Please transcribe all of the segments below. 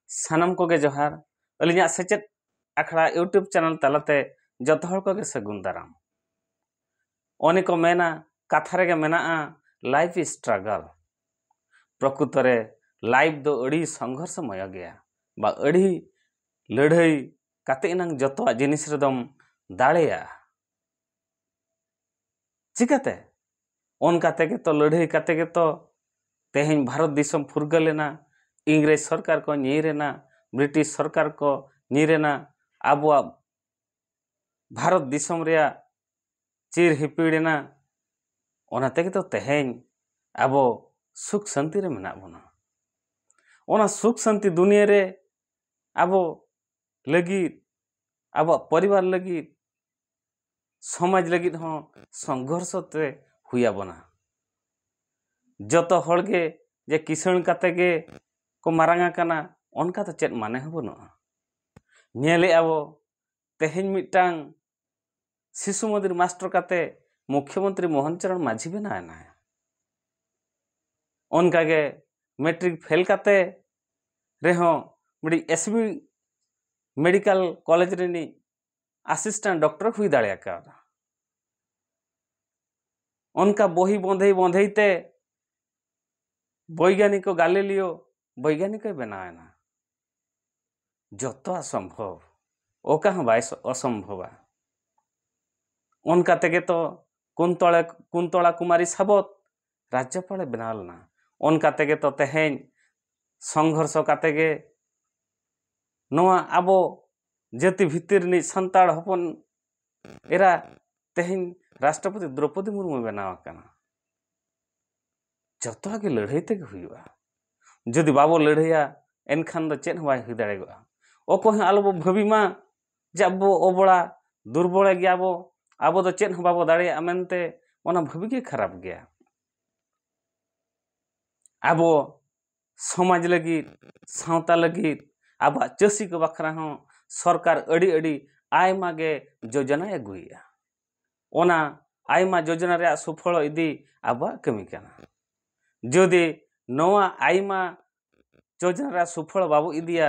सानाम कोगे जोहार अलिया सेचेद आखड़ा YouTube channel तलाते जत हर कोगे सगुन दाराम ओने को मेना कथा रेगे मेनाआ लाइफ स्ट्रगल प्रकृतरे लाइफ दो अड़ी संघर्षमय गया बा अड़ी लड़ाई काते इनांग जतवा जिनिस रेदम दाड़ेया चिकाते ओन काते के तो लड़ाई काते के तो तेहें भारत दिसम फुरगलेना इंग्रेज सरकार को नीरेना ब्रिटिश सरकार को नीरेना आबुआ भारत दिसम रेया चिर हिपिड़ेना ओनाते के तो तेहें आबो सुख शांति रे मेना बोना ओना सुख शांति दुनिया रे आबो लगित आबो परिवार लगित समाज लगित हो संघर्ष ते हुया बना जतो हड़गे जे किसण काते गे को मारांगा काना ओनका तो चेत माने हो बनुआ नेले आबो तेहें मिटांग शिशु मंदिर मास्टर काते मुख्यमंत्री मोहन चरण माझी बनाना ओनका गे मैट्रिक फेल काते रेहो मिडी एसबी मेडिकल कॉलेज रेनी असिस्टेंट डॉक्टर हुई दाड़िया का उनका बही बंधेते वैज्ञानिक गालिलियो वैज्ञानिक बनाना जतो असंभव ओका बाय असंभवा उनका तेगे तो कुंतला कुमारी साबत राज्यपाल बनालना उनका तेगे तो तेहें संघर्ष कातेगे नोआ आबो जाति भितर नि संताड़ हपन एरा तेहें राष्ट्रपति द्रौपदी मुर्मू बनाव काना जतो के लड़ाई तेगे हुआ जदि बाबो लड़ाइया एनखान दो चेत बाय हुई दाड़ेगोआ ओको आलोबो भाबीमा जे आबो ओबड़ा दुर्बल गयाबो आबो दो चेत बाबो दाड़ेया मेनते ओना भाबी गे खराब गया आबो समाज लगित सावता लगित आबा चासी को बखरा हो सरकार अड़ी अड़ी आयमा गे योजना अगुया ओना आयमा योजना रे सुफल इदी आबा कमी काना जदि नोआ आयमा योजना रे सुफल बाबू इदिया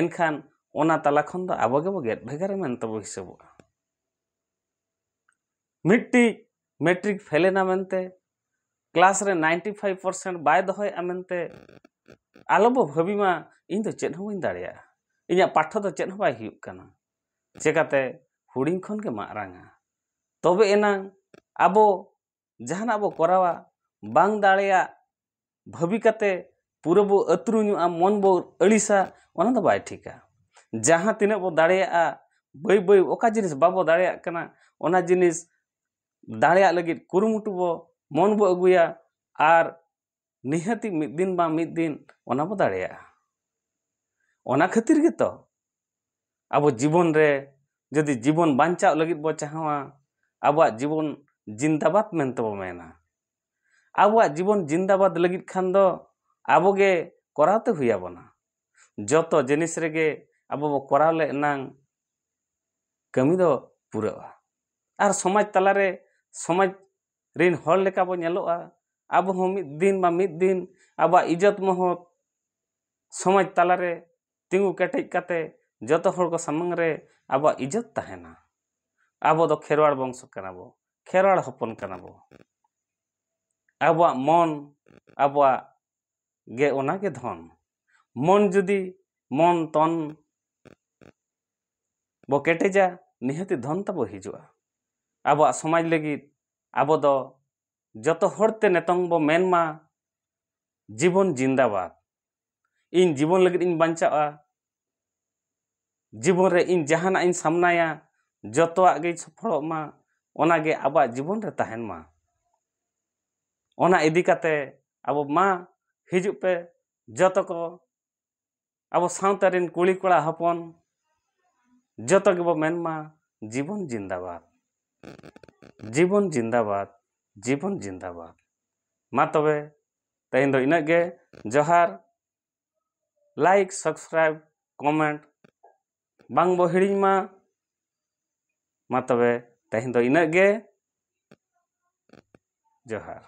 एनखान ओना तला खन दो आबो गे गेट भेगार मेन तबो हिसाबोआ मिट्टी मैट्रिक फेलेना मेनते क्लास रे 95% बाय दहोय अमेनते आलोबो भाबीमा इन तो चेत हो दाड़िया इया पाठ तो चेत बाय हुयुग काना चेकाते हुडिंग खन के मारांगा तबे एनांग आबो जहान आबो करावा बांग दाड़िया भाबी काते पूरा बो अतरुñुआ मन बो अड़िसा ओना दो बाय ठीका जहां तिना बो दाड़िया बई बई ओका जिनिस बाबो दाड़िया काना ओना जिनिस दाड़िया लगित कुरुमुटु बो मन बो अगुया आर निहति मिद दिन बा मिद दिन ओना बो दाड़िया ओना खातिर गे तो आबो जीवन रे जदि जीवन बांचा लगित बो चाहवा आबो जीवन जिंदाबाद मेनते बो मेना आबो जीवन जिंदाबाद लगित खान दो आबो गे कराते हुया बना जतो जिनिस रेगे आबो बो कराले नांग कमी दो पूरावा आर समाज तलारे समाज रिन हर लेका बो नेलोआ आबो हो मिद दिन बा मिद दिन आबा इज्जत महत समाज तलारे तिंगु केटेज काते जतो हर को सामंग रे आबा इज्जत तहेना आबो दो खेरवाड़ वंश कना बो खेरवाड़ हपन कना बो आबा मन आबा गे ओना गे धन मन जुदी मन तन बो केटेजा निहति धन तबो हिजुआ आबा समाज लगित आबो दो जतो हरते नेतंग बो मेनमा जीवन जिंदाबाद इन जीवन लगित इन बांचाआ जीवन रे इन जहाना इन सामनाया जतो आगे सफल मा ओना गे आबा जीवन रे तहन मा ओना इदी काते आबो मा हिजु पे जतो को आबो सावता रिन कुली कोड़ा हपन जतो गे बो मेनमा जीवन जिंदाबाद जीवन जिंदाबाद जीवन जिंदाबाद मा तबे तेहें दो इना गे जोहार लाइक सब्सक्राइब कमेंट बांग बो हिड़िंग मा तबे तेहें दो इना गे जोहार।